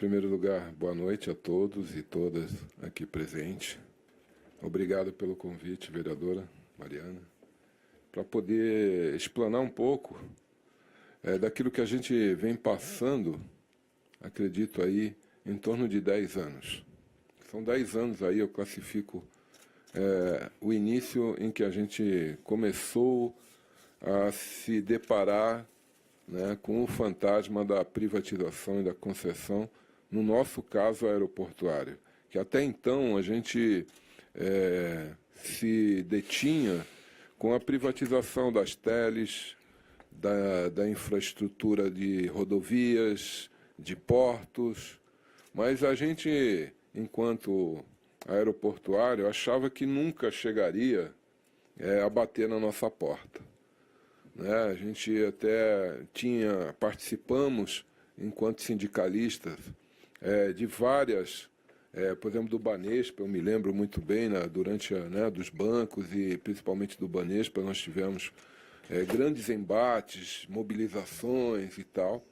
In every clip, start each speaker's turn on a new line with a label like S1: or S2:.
S1: primeiro lugar, boa noite a todos e todas aqui presentes. Obrigado pelo convite, vereadora Mariana, para poder explanar um pouco daquilo que a gente vem passando, acredito aí, em torno de 10 anos. São 10 anos aí, eu classifico o início em que a gente começou a se deparar, né, com o fantasma da privatização e da concessão, no nosso caso aeroportuário, que até então a gente se detinha com a privatização das teles, da infraestrutura de rodovias, de portos, mas a gente, enquanto aeroportuário, achava que nunca chegaria a bater na nossa porta. A gente até participamos, enquanto sindicalistas, de várias, por exemplo, do Banespa, eu me lembro muito bem, durante dos bancos e principalmente do Banespa, nós tivemos grandes embates, mobilizações e tal,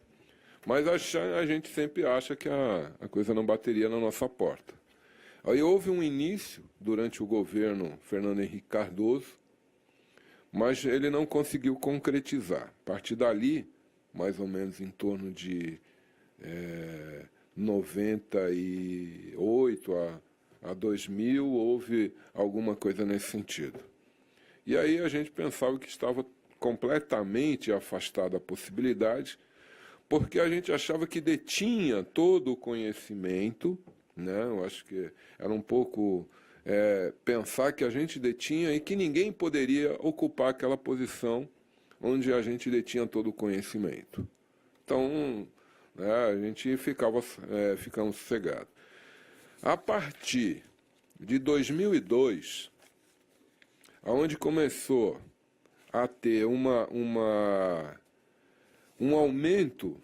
S1: mas a gente sempre acha que a coisa não bateria na nossa porta. Aí houve um início, durante o governo Fernando Henrique Cardoso, mas ele não conseguiu concretizar. A partir dali, mais ou menos em torno de 98 a 2000, houve alguma coisa nesse sentido. E aí a gente pensava que estava completamente afastado da possibilidade, porque a gente achava que detinha todo o conhecimento, né? Eu acho que era um pouco pensar que a gente detinha e que ninguém poderia ocupar aquela posição onde a gente detinha todo o conhecimento. Então, a gente ficamos sossegados. A partir de 2002, onde começou a ter um aumento,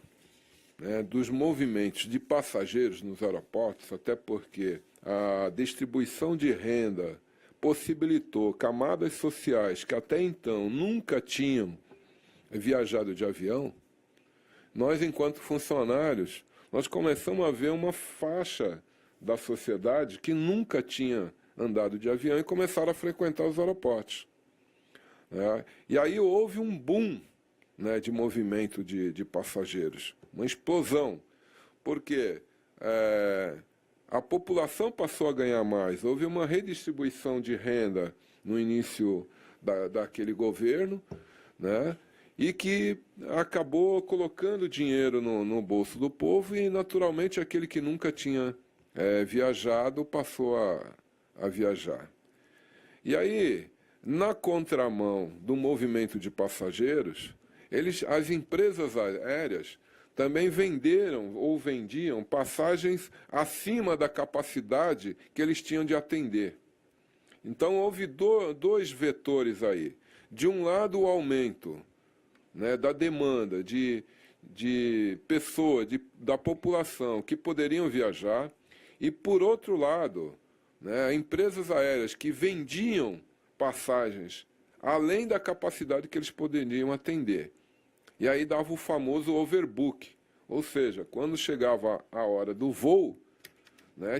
S1: dos movimentos de passageiros nos aeroportos, até porque a distribuição de renda possibilitou camadas sociais que até então nunca tinham viajado de avião. Nós, enquanto funcionários, nós começamos a ver uma faixa da sociedade que nunca tinha andado de avião e começaram a frequentar os aeroportos. E aí houve um boom, de movimento de passageiros, uma explosão, porque a população passou a ganhar mais, houve uma redistribuição de renda no início daquele governo, e que acabou colocando dinheiro no bolso do povo e, naturalmente, aquele que nunca tinha viajado passou a viajar. E aí, na contramão do movimento de passageiros, as empresas aéreas também venderam ou vendiam passagens acima da capacidade que eles tinham de atender. Então, houve dois vetores aí. De um lado, o aumento da demanda de pessoas, da população que poderiam viajar, e, por outro lado, empresas aéreas que vendiam passagens além da capacidade que eles poderiam atender. E aí dava o famoso overbook, ou seja, quando chegava a hora do voo,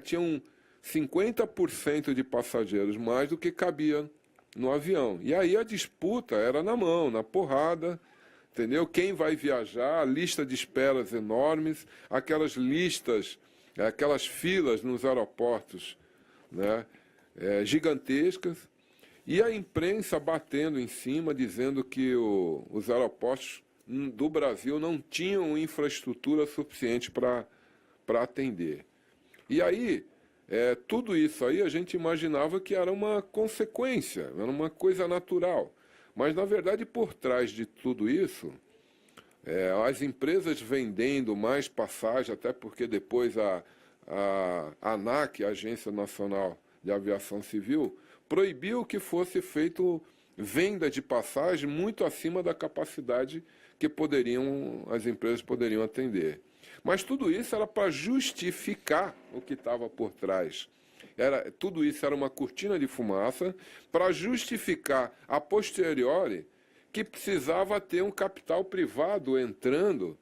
S1: tinham 50% de passageiros mais do que cabia no avião. E aí a disputa era na mão, na porrada, entendeu? Quem vai viajar, lista de esperas enormes, aquelas listas, aquelas filas nos aeroportos, gigantescas, e a imprensa batendo em cima, dizendo que os aeroportos do Brasil não tinham infraestrutura suficiente para atender. E aí, tudo isso aí a gente imaginava que era uma consequência, era uma coisa natural. Mas, na verdade, por trás de tudo isso, as empresas vendendo mais passagem, até porque depois a ANAC, a Agência Nacional de Aviação Civil, proibiu que fosse feito venda de passagem muito acima da capacidade que as empresas poderiam atender. Mas tudo isso era para justificar o que estava por trás. Tudo isso era uma cortina de fumaça para justificar, a posteriori, que precisava ter um capital privado entrando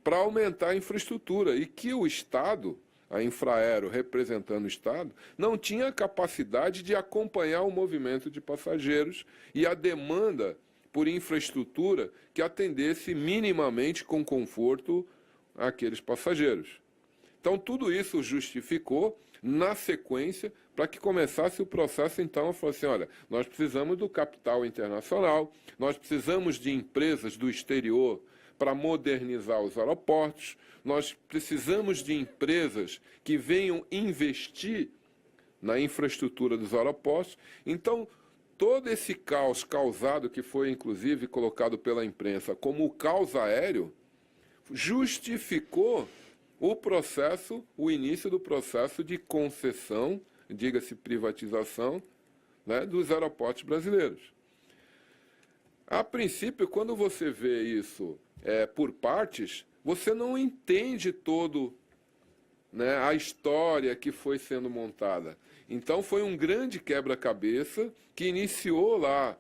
S1: para aumentar a infraestrutura e que o Estado, a Infraero representando o Estado, não tinha capacidade de acompanhar o movimento de passageiros e a demanda por infraestrutura que atendesse minimamente com conforto aqueles passageiros. Então, tudo isso justificou, na sequência, para que começasse o processo, então, a falar assim, olha, nós precisamos do capital internacional, nós precisamos de empresas do exterior para modernizar os aeroportos, nós precisamos de empresas que venham investir na infraestrutura dos aeroportos. Então, todo esse caos causado, que foi, inclusive, colocado pela imprensa como o caos aéreo, justificou o processo, o início do processo de concessão, diga-se privatização, né, dos aeroportos brasileiros. A princípio, quando você vê isso por partes, você não entende todo, né, a história que foi sendo montada. Então, foi um grande quebra-cabeça que iniciou lá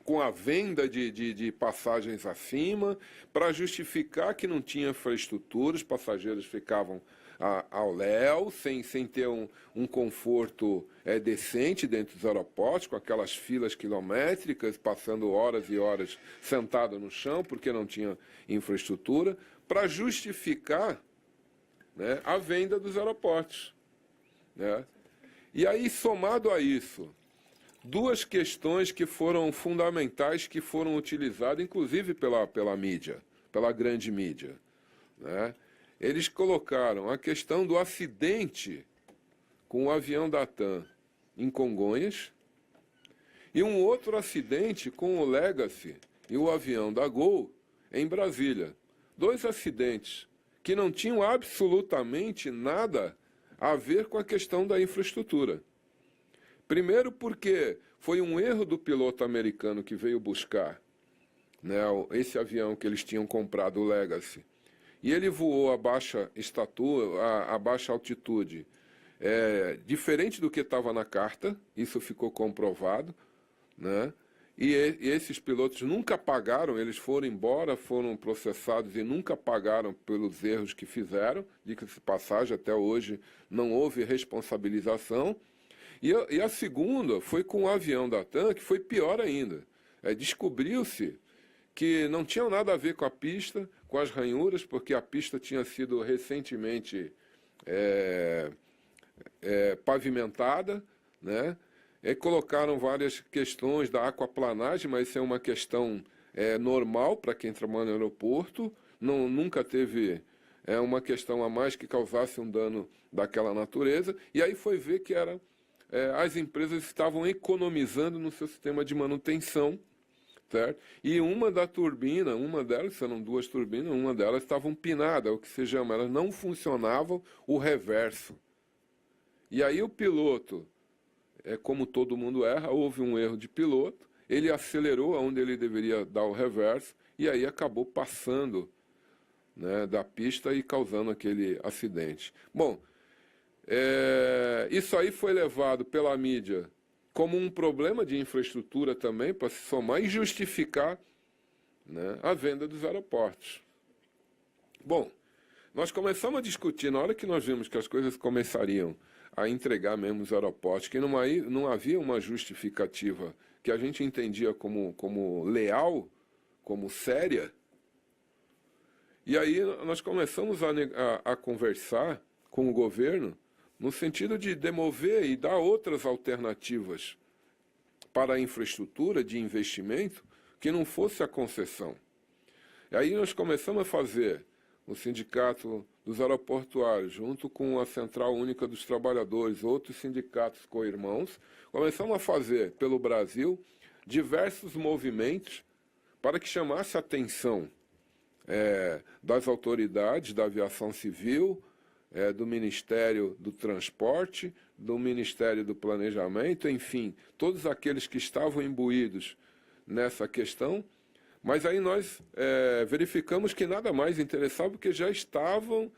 S1: com a venda de passagens acima, para justificar que não tinha infraestrutura, os passageiros ficavam ao léu, sem ter um conforto decente dentro dos aeroportos, com aquelas filas quilométricas, passando horas e horas sentado no chão, porque não tinha infraestrutura, para justificar, né, a venda dos aeroportos, né? E aí, somado a isso, duas questões que foram fundamentais, que foram utilizadas, inclusive pela mídia, pela grande mídia, né? Eles colocaram a questão do acidente com o avião da TAM em Congonhas e um outro acidente com o Legacy e o avião da Gol em Brasília. Dois acidentes que não tinham absolutamente nada a ver com a questão da infraestrutura. Primeiro porque foi um erro do piloto americano que veio buscar, né, esse avião que eles tinham comprado, o Legacy, e ele voou a baixa estatura, a baixa altitude, diferente do que estava na carta, isso ficou comprovado, né? E esses pilotos nunca pagaram, eles foram embora, foram processados e nunca pagaram pelos erros que fizeram, diga-se de passagem, até hoje não houve responsabilização. E a segunda foi com o avião da TAM, que foi pior ainda. Descobriu-se que não tinha nada a ver com a pista, com as ranhuras, porque a pista tinha sido recentemente pavimentada, né? E colocaram várias questões da aquaplanagem, mas isso é uma questão normal para quem trabalha no aeroporto, nunca teve uma questão a mais que causasse um dano daquela natureza, e aí foi ver que as empresas estavam economizando no seu sistema de manutenção, certo? E uma delas, eram duas turbinas, uma delas estava empinada, o que se chama, elas não funcionavam o reverso. E aí o piloto, como todo mundo erra, houve um erro de piloto, ele acelerou aonde ele deveria dar o reverso, e aí acabou passando, né, da pista e causando aquele acidente. Bom, isso aí foi levado pela mídia como um problema de infraestrutura também, para se somar e justificar, né, a venda dos aeroportos. Bom, nós começamos a discutir, na hora que nós vimos que as coisas começariam a entregar mesmo os aeroportos, que não havia uma justificativa que a gente entendia como leal, como séria, e aí nós começamos a conversar com o governo no sentido de demover e dar outras alternativas para a infraestrutura de investimento que não fosse a concessão. E aí nós começamos a fazer o Sindicato dos Aeroportuários, junto com a Central Única dos Trabalhadores, outros sindicatos co-irmãos, começamos a fazer pelo Brasil diversos movimentos para que chamasse a atenção das autoridades da aviação civil, do Ministério do Transporte, do Ministério do Planejamento, enfim, todos aqueles que estavam imbuídos nessa questão. Mas aí nós verificamos que nada mais interessava, porque já estavam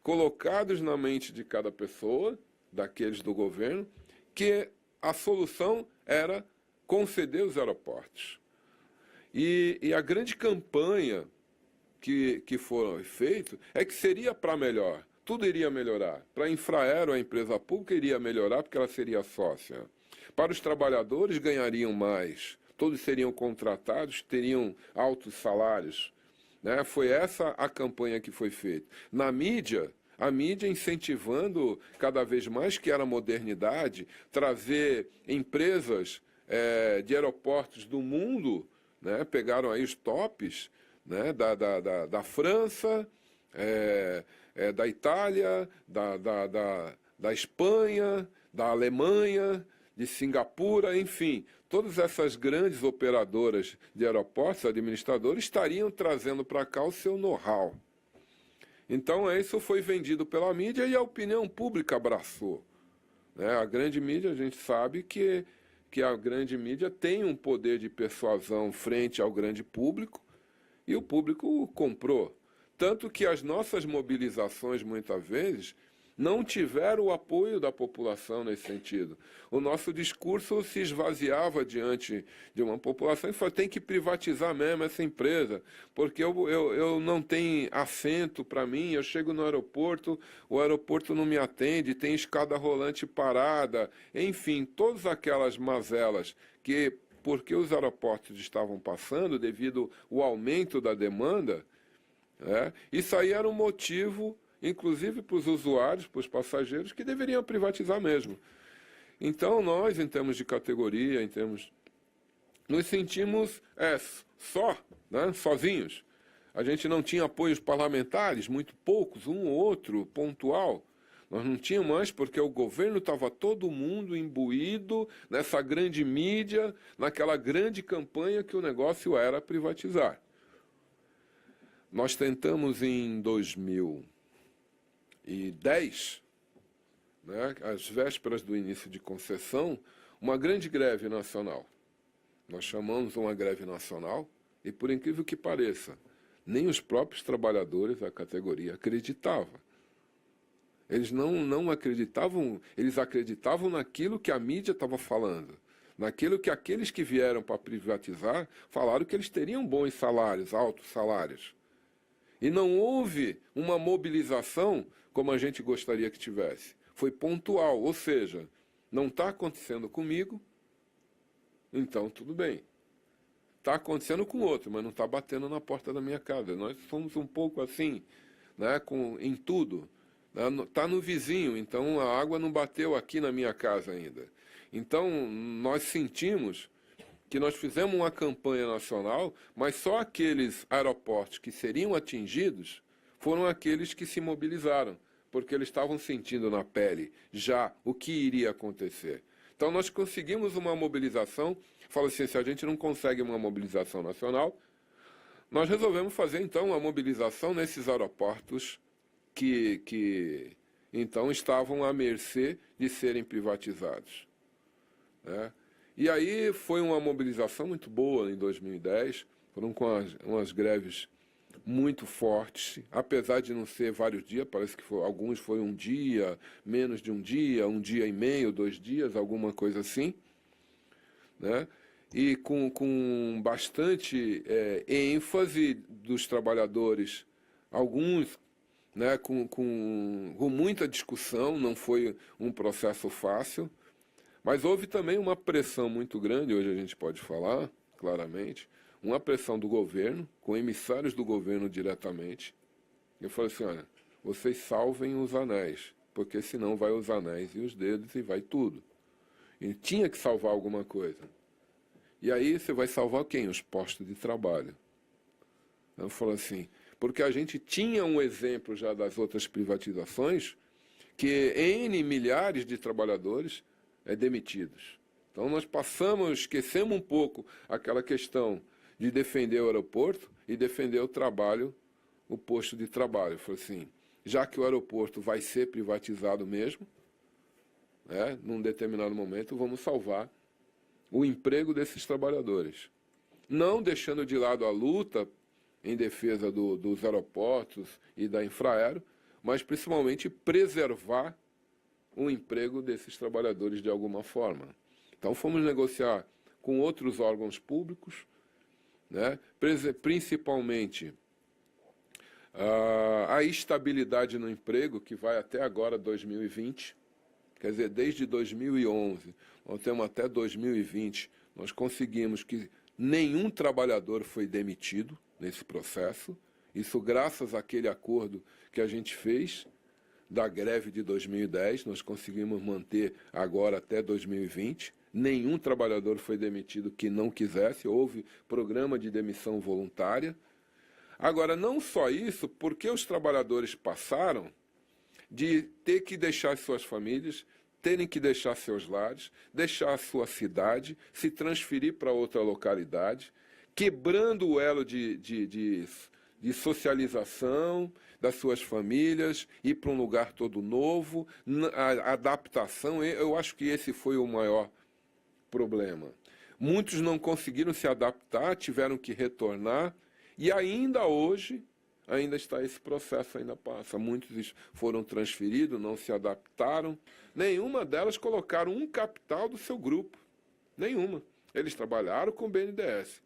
S1: colocados na mente de cada pessoa, daqueles do governo, que a solução era conceder os aeroportos. E a grande campanha que foram feitos é que seria para melhor. Tudo iria melhorar. Para a Infraero, a empresa pública, iria melhorar porque ela seria sócia. Para os trabalhadores, ganhariam mais. Todos seriam contratados, teriam altos salários. Né? Foi essa a campanha que foi feita. Na mídia, a mídia incentivando cada vez mais que era modernidade, trazer empresas de aeroportos do mundo, né? Pegaram aí os tops, né? da França, da Itália, da Espanha, da Alemanha, de Singapura, enfim, todas essas grandes operadoras de aeroportos, administradores, estariam trazendo para cá o seu know-how. Então, isso foi vendido pela mídia e a opinião pública abraçou. Né? A grande mídia, a gente sabe que a grande mídia tem um poder de persuasão frente ao grande público e o público comprou. Tanto que as nossas mobilizações, muitas vezes, não tiveram o apoio da população nesse sentido. O nosso discurso se esvaziava diante de uma população e falou, tem que privatizar mesmo essa empresa, porque eu não tenho assento para mim, eu chego no aeroporto, o aeroporto não me atende, tem escada rolante parada, enfim, todas aquelas mazelas que, porque os aeroportos estavam passando devido ao aumento da demanda, isso aí era um motivo, inclusive para os usuários, para os passageiros, que deveriam privatizar mesmo. Então, nós, em termos de categoria, nos sentimos sozinhos. A gente não tinha apoios parlamentares, muito poucos, um ou outro, pontual. Nós não tínhamos mais porque o governo estava todo mundo imbuído nessa grande mídia, naquela grande campanha que o negócio era privatizar. Nós tentamos em 2010, né, às vésperas do início de concessão, uma grande greve nacional. Nós chamamos uma greve nacional e, por incrível que pareça, nem os próprios trabalhadores da categoria acreditavam. Eles não acreditavam, eles acreditavam naquilo que a mídia estava falando, naquilo que aqueles que vieram para privatizar falaram que eles teriam bons salários, altos salários. E não houve uma mobilização como a gente gostaria que tivesse. Foi pontual, ou seja, não está acontecendo comigo, então tudo bem. Está acontecendo com outro, mas não está batendo na porta da minha casa. Nós somos um pouco assim, né, em tudo. Está no vizinho, então a água não bateu aqui na minha casa ainda. Então nós sentimos que nós fizemos uma campanha nacional, mas só aqueles aeroportos que seriam atingidos foram aqueles que se mobilizaram, porque eles estavam sentindo na pele já o que iria acontecer. Então nós conseguimos uma mobilização, fala assim, se a gente não consegue uma mobilização nacional, nós resolvemos fazer então uma mobilização nesses aeroportos que então estavam à mercê de serem privatizados. Né? E aí foi uma mobilização muito boa em 2010, foram com umas greves muito fortes, apesar de não ser vários dias, parece que alguns foi um dia, menos de um dia e meio, 2 dias, alguma coisa assim, né? E com bastante ênfase dos trabalhadores, alguns, né, com muita discussão, não foi um processo fácil, mas houve também uma pressão muito grande, hoje a gente pode falar claramente, uma pressão do governo, com emissários do governo diretamente. Eu falei assim, olha, vocês salvem os anéis, porque senão vai os anéis e os dedos e vai tudo. E tinha que salvar alguma coisa. E aí você vai salvar quem? Os postos de trabalho. Eu falei assim, porque a gente tinha um exemplo já das outras privatizações, que N milhares de trabalhadores demitidos. Então nós esquecemos um pouco aquela questão de defender o aeroporto e defender o trabalho, o posto de trabalho. Eu falei assim, já que o aeroporto vai ser privatizado mesmo, né, num determinado momento, vamos salvar o emprego desses trabalhadores. Não deixando de lado a luta em defesa dos aeroportos e da Infraero, mas principalmente preservar o emprego desses trabalhadores de alguma forma. Então fomos negociar com outros órgãos públicos, né, principalmente A estabilidade no emprego, que vai até agora 2020, quer dizer, desde 2011, nós temos até 2020, nós conseguimos que nenhum trabalhador foi demitido nesse processo, isso graças àquele acordo que a gente fez da greve de 2010, nós conseguimos manter agora até 2020, nenhum trabalhador foi demitido que não quisesse, houve programa de demissão voluntária. Agora, não só isso, porque os trabalhadores passaram de ter que deixar suas famílias, terem que deixar seus lares, deixar a sua cidade, se transferir para outra localidade, quebrando o elo de socialização das suas famílias, ir para um lugar todo novo, a adaptação, eu acho que esse foi o maior problema. Muitos não conseguiram se adaptar, tiveram que retornar, e ainda hoje, ainda está esse processo, ainda passa. Muitos foram transferidos, não se adaptaram. Nenhuma delas colocaram um capital do seu grupo. Nenhuma. Eles trabalharam com o BNDES.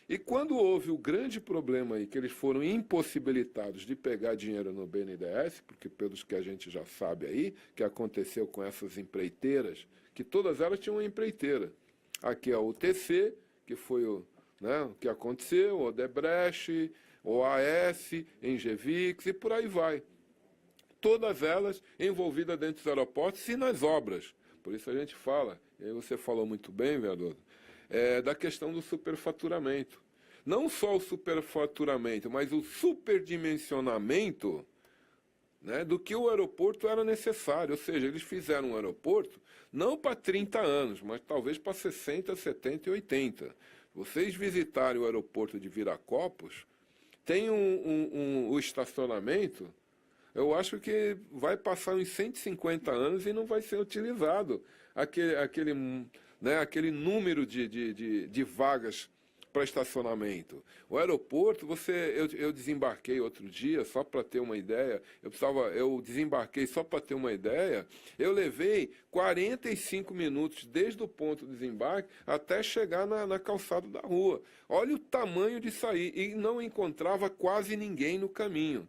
S1: E quando houve o grande problema aí, que eles foram impossibilitados de pegar dinheiro no BNDES, porque pelos que a gente já sabe aí, que aconteceu com essas empreiteiras, que todas elas tinham uma empreiteira. Aqui é o UTC, que foi o que aconteceu, o Odebrecht, OAS, Engevix e por aí vai. Todas elas envolvidas dentro dos aeroportos e nas obras. Por isso a gente fala, e aí você falou muito bem, vereador, da questão do superfaturamento. Não só o superfaturamento, mas o superdimensionamento, né, do que o aeroporto era necessário. Ou seja, eles fizeram um aeroporto não para 30 anos, mas talvez para 60, 70 e 80. Vocês visitarem o aeroporto de Viracopos, tem o estacionamento, eu acho que vai passar uns 150 anos e não vai ser utilizado aquele número de vagas para estacionamento. O aeroporto, eu desembarquei outro dia, só para ter uma ideia, eu desembarquei só para ter uma ideia, eu levei 45 minutos desde o ponto de desembarque até chegar na calçada da rua. Olha o tamanho disso aí, e não encontrava quase ninguém no caminho.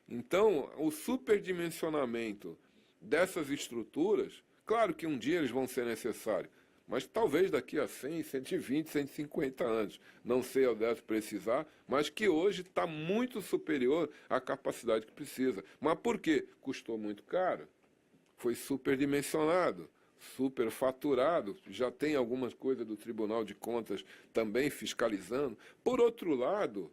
S1: Então, o superdimensionamento dessas estruturas, claro que um dia eles vão ser necessários, mas talvez daqui a 100, 120, 150 anos, não sei ao certo precisar, mas que hoje está muito superior à capacidade que precisa. Mas por quê? Custou muito caro, foi superdimensionado, superfaturado, já tem algumas coisas do Tribunal de Contas também fiscalizando. Por outro lado,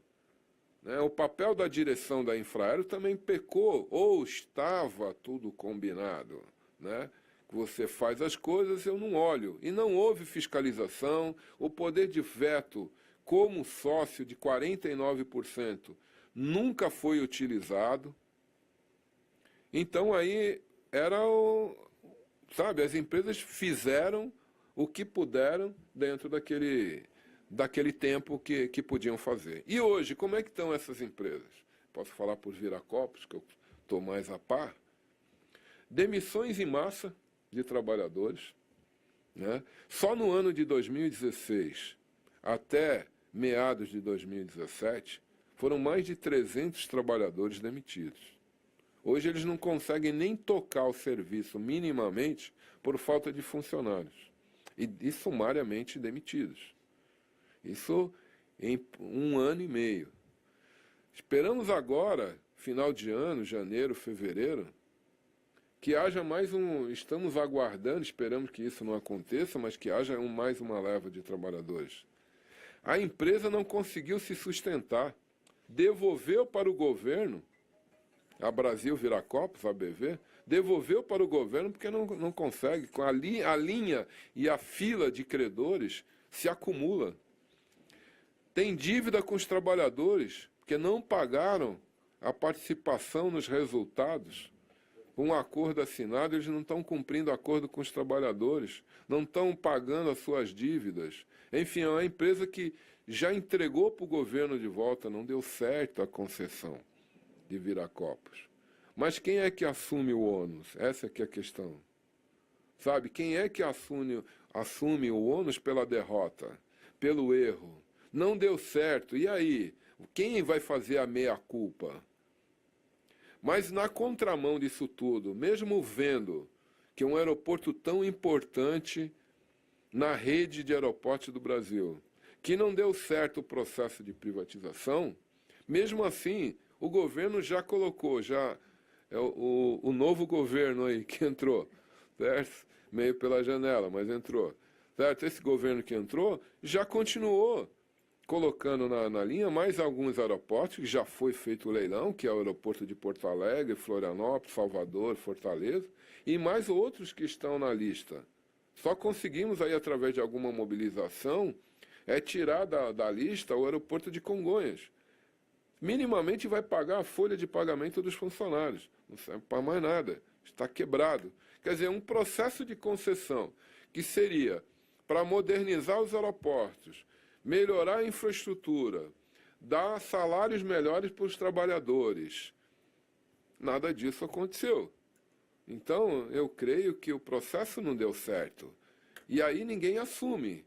S1: o papel da direção da Infraero também pecou, ou estava tudo combinado, né? Você faz as coisas, eu não olho. E não houve fiscalização, o poder de veto como sócio de 49% nunca foi utilizado. Então aí as empresas fizeram o que puderam dentro daquele tempo que podiam fazer. E hoje, como é que estão essas empresas? Posso falar por Viracopos, que eu estou mais a par. Demissões em massa de trabalhadores, né? Só no ano de 2016 até meados de 2017 foram mais de 300 trabalhadores demitidos. Hoje eles não conseguem nem tocar o serviço minimamente por falta de funcionários e sumariamente demitidos. Isso em 1 ano e meio. Esperamos agora, final de ano, janeiro, fevereiro, que haja estamos aguardando, esperamos que isso não aconteça, mas que haja mais uma leva de trabalhadores. A empresa não conseguiu se sustentar, devolveu para o governo, a Brasil Viracopos, a ABV, devolveu para o governo porque não consegue, a linha e a fila de credores se acumula. Tem dívida com os trabalhadores, porque não pagaram a participação nos resultados. Um acordo assinado, eles não estão cumprindo acordo com os trabalhadores, não estão pagando as suas dívidas. Enfim, é uma empresa que já entregou para o governo de volta, não deu certo a concessão de Viracopos. Mas quem é que assume o ônus? Essa é que é a questão. Sabe, quem é que assume o ônus pela derrota, pelo erro? Não deu certo, e aí? Quem vai fazer a meia-culpa? Mas na contramão disso tudo, mesmo vendo que um aeroporto tão importante na rede de aeroportos do Brasil, que não deu certo o processo de privatização, mesmo assim, o governo já colocou, o novo governo aí que entrou, certo? Meio pela janela, mas entrou, certo? Esse governo que entrou já continuou colocando na linha mais alguns aeroportos, que já foi feito o leilão, que é o aeroporto de Porto Alegre, Florianópolis, Salvador, Fortaleza, e mais outros que estão na lista. Só conseguimos aí, através de alguma mobilização, tirar da lista o aeroporto de Congonhas. Minimamente vai pagar a folha de pagamento dos funcionários. Não serve para mais nada. Está quebrado. Quer dizer, um processo de concessão que seria para modernizar os aeroportos, melhorar a infraestrutura, dar salários melhores para os trabalhadores. Nada disso aconteceu. Então, eu creio que o processo não deu certo. E aí ninguém assume,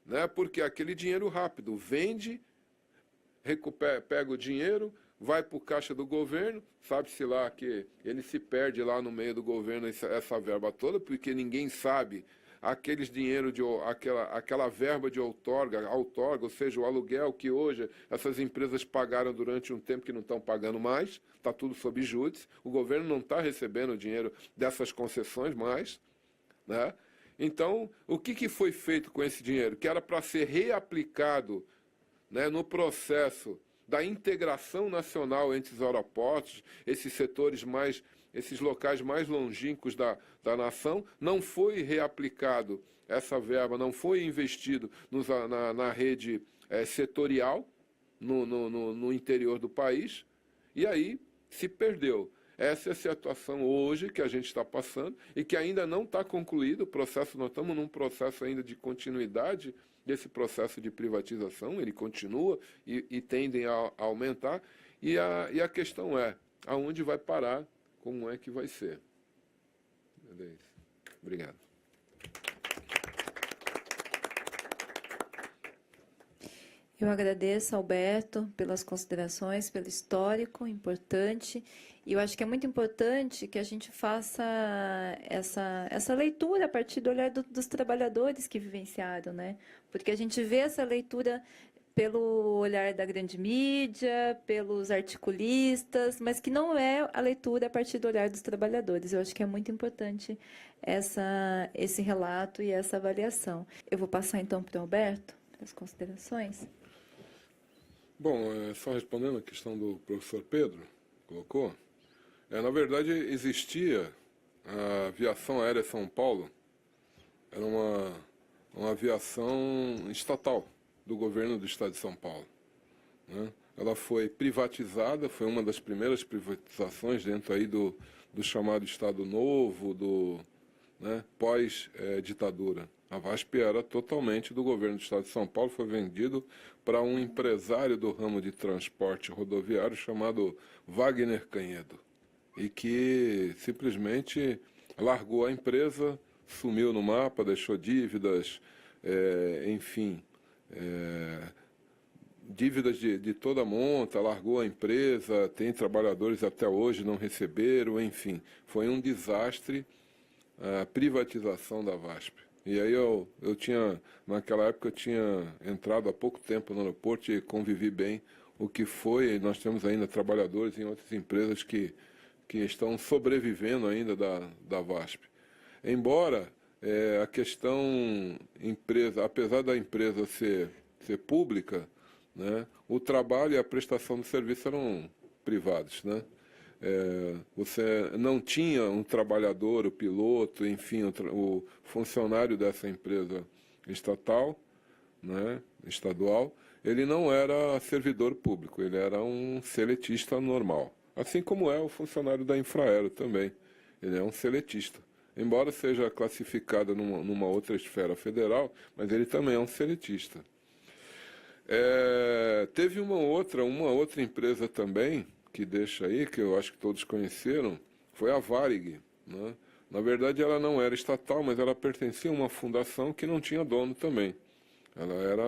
S1: né? Porque aquele dinheiro rápido vende, pega o dinheiro, vai para o caixa do governo, sabe-se lá que ele se perde lá no meio do governo essa verba toda, porque ninguém sabe aqueles dinheiro aquela verba de outorga, ou seja, o aluguel que hoje essas empresas pagaram durante um tempo que não estão pagando mais, está tudo sob júdice, o governo não está recebendo o dinheiro dessas concessões mais, né? Então, o que foi feito com esse dinheiro? Que era para ser reaplicado, né, no processo da integração nacional entre os aeroportos, esses locais mais longínquos da nação, não foi reaplicado essa verba, não foi investido na rede setorial, no interior do país, e aí se perdeu. Essa é a situação hoje que a gente está passando e que ainda não está concluído o processo. Nós estamos num processo ainda de continuidade desse processo de privatização, ele continua e tendem a aumentar. E a questão é, aonde vai parar, como é que vai ser? É isso. Obrigado.
S2: Eu agradeço, Alberto, pelas considerações, pelo histórico importante. E eu acho que é muito importante que a gente faça essa leitura a partir do olhar dos trabalhadores que vivenciaram, né? Porque a gente vê essa leitura pelo olhar da grande mídia, pelos articulistas, mas que não é a leitura a partir do olhar dos trabalhadores. Eu acho que é muito importante esse relato e essa avaliação. Eu vou passar então para o Alberto, para as considerações.
S1: Bom, só respondendo a questão do professor Pedro, colocou, na verdade existia a aviação aérea São Paulo, era uma aviação estatal do governo do estado de São Paulo, né? Ela foi privatizada, foi uma das primeiras privatizações dentro aí do chamado Estado Novo, né, pós-ditadura. A VASP era totalmente do governo do estado de São Paulo, foi vendido para um empresário do ramo de transporte rodoviário chamado Wagner Canhedo, e que simplesmente largou a empresa, sumiu no mapa, deixou dívidas, enfim, dívidas de toda a monta, largou a empresa, tem trabalhadores até hoje não receberam, enfim, foi um desastre a privatização da VASP. E aí naquela época eu tinha entrado há pouco tempo no aeroporto e convivi bem o que foi. Nós temos ainda trabalhadores em outras empresas que estão sobrevivendo ainda da VASP. Embora a questão empresa, apesar da empresa ser pública, né, o trabalho e a prestação de serviço eram privados, né? Você não tinha um trabalhador, o piloto, enfim, o funcionário dessa empresa estatal, né, estadual, ele não era servidor público, ele era um seletista normal. Assim como é o funcionário da Infraero também, ele é um seletista. Embora seja classificado numa outra esfera federal, mas ele também é um seletista. Teve uma outra empresa também, que deixa aí, que eu acho que todos conheceram, foi a Varig, né? Na verdade, ela não era estatal, mas ela pertencia a uma fundação que não tinha dono também. Ela era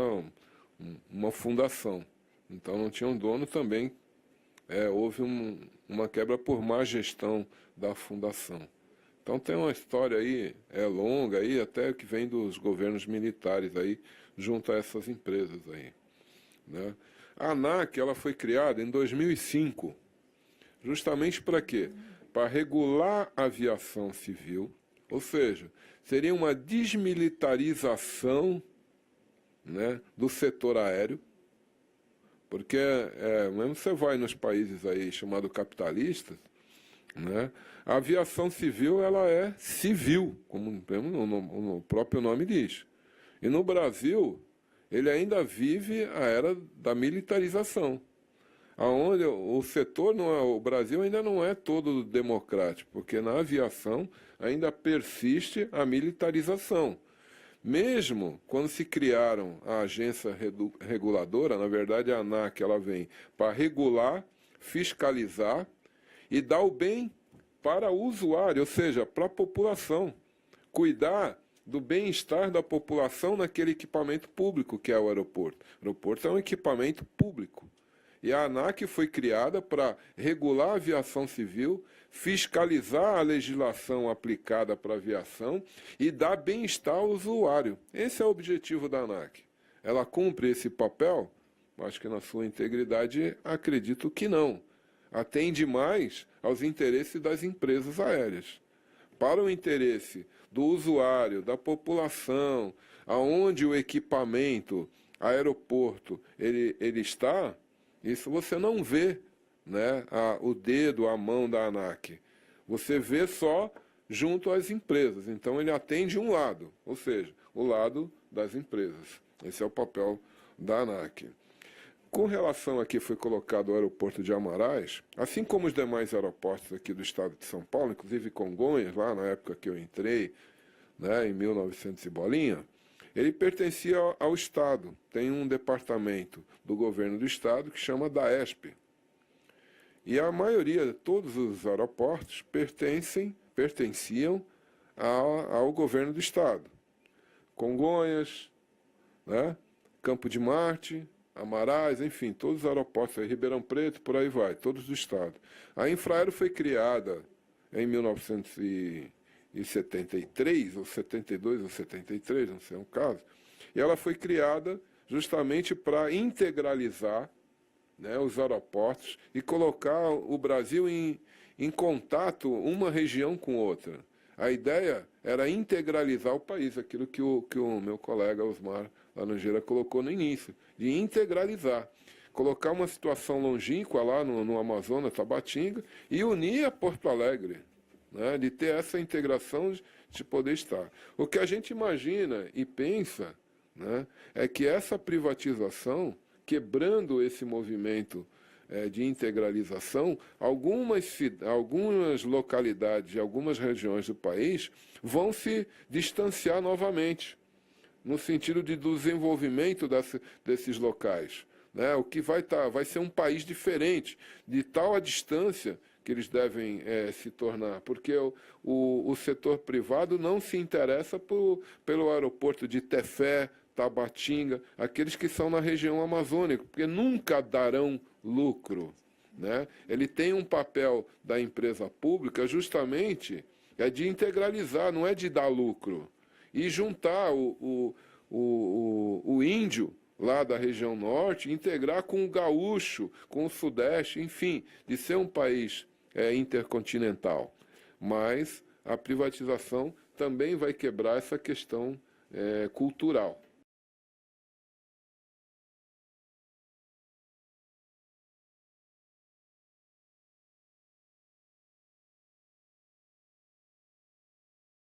S1: uma fundação, então não tinha um dono também, houve uma quebra por má gestão da fundação. Então tem uma história aí, longa aí, até que vem dos governos militares aí, junto a essas empresas aí, né? A ANAC, ela foi criada em 2005, justamente para quê? Para regular a aviação civil, ou seja, seria uma desmilitarização, né, do setor aéreo, porque mesmo você vai nos países aí chamados capitalistas, né, a aviação civil ela é civil, como o próprio nome diz. E no Brasil, ele ainda vive a era da militarização, aonde o setor, o Brasil ainda não é todo democrático, porque na aviação ainda persiste a militarização. Mesmo quando se criaram a agência reguladora, na verdade a ANAC ela vem para regular, fiscalizar e dar o bem para o usuário, ou seja, para a população. Cuidar do bem-estar da população naquele equipamento público que é o aeroporto. O aeroporto é um equipamento público. E a ANAC foi criada para regular a aviação civil, fiscalizar a legislação aplicada para a aviação e dar bem-estar ao usuário. Esse é o objetivo da ANAC. Ela cumpre esse papel? Acho que na sua integridade acredito que não. Atende mais aos interesses das empresas aéreas. Para o interesse do usuário, da população, aonde o equipamento, aeroporto, ele está, isso você não vê, né, o dedo, a mão da ANAC. Você vê só junto às empresas. Então ele atende um lado, ou seja, o lado das empresas. Esse é o papel da ANAC. Com relação aqui foi colocado o aeroporto de Amarais, assim como os demais aeroportos aqui do estado de São Paulo, inclusive Congonhas, lá na época que eu entrei, né, em 1900 e bolinha, ele pertencia ao Estado. Tem um departamento do governo do Estado que chama DAESP. E a maioria, todos os aeroportos pertenciam ao governo do Estado. Congonhas, né, Campo de Marte, Amarais, enfim, todos os aeroportos, aí, Ribeirão Preto, por aí vai, todos do Estado. A Infraero foi criada em 1973, ou 72, ou 73, não sei o caso, e ela foi criada justamente para integralizar, né, os aeroportos e colocar o Brasil em contato uma região com outra. A ideia era integralizar o país, aquilo que o meu colega Osmar Laranjeira colocou no início, de integralizar. Colocar uma situação longínqua lá no Amazonas, Tabatinga, e unir a Porto Alegre, né, de ter essa integração de poder estar. O que a gente imagina e pensa, né, é que essa privatização, quebrando esse movimento de integralização, algumas localidades, algumas regiões do país vão se distanciar novamente, no sentido de desenvolvimento desses locais, né? O que vai ser um país diferente, de tal a distância que eles devem se tornar, porque o setor privado não se interessa pelo aeroporto de Tefé, Tabatinga, aqueles que são na região amazônica, porque nunca darão lucro, né? Ele tem um papel da empresa pública justamente de integralizar, não é de dar lucro. E juntar o índio lá da região norte, integrar com o gaúcho, com o sudeste, enfim, de ser um país intercontinental. Mas a privatização também vai quebrar essa questão cultural.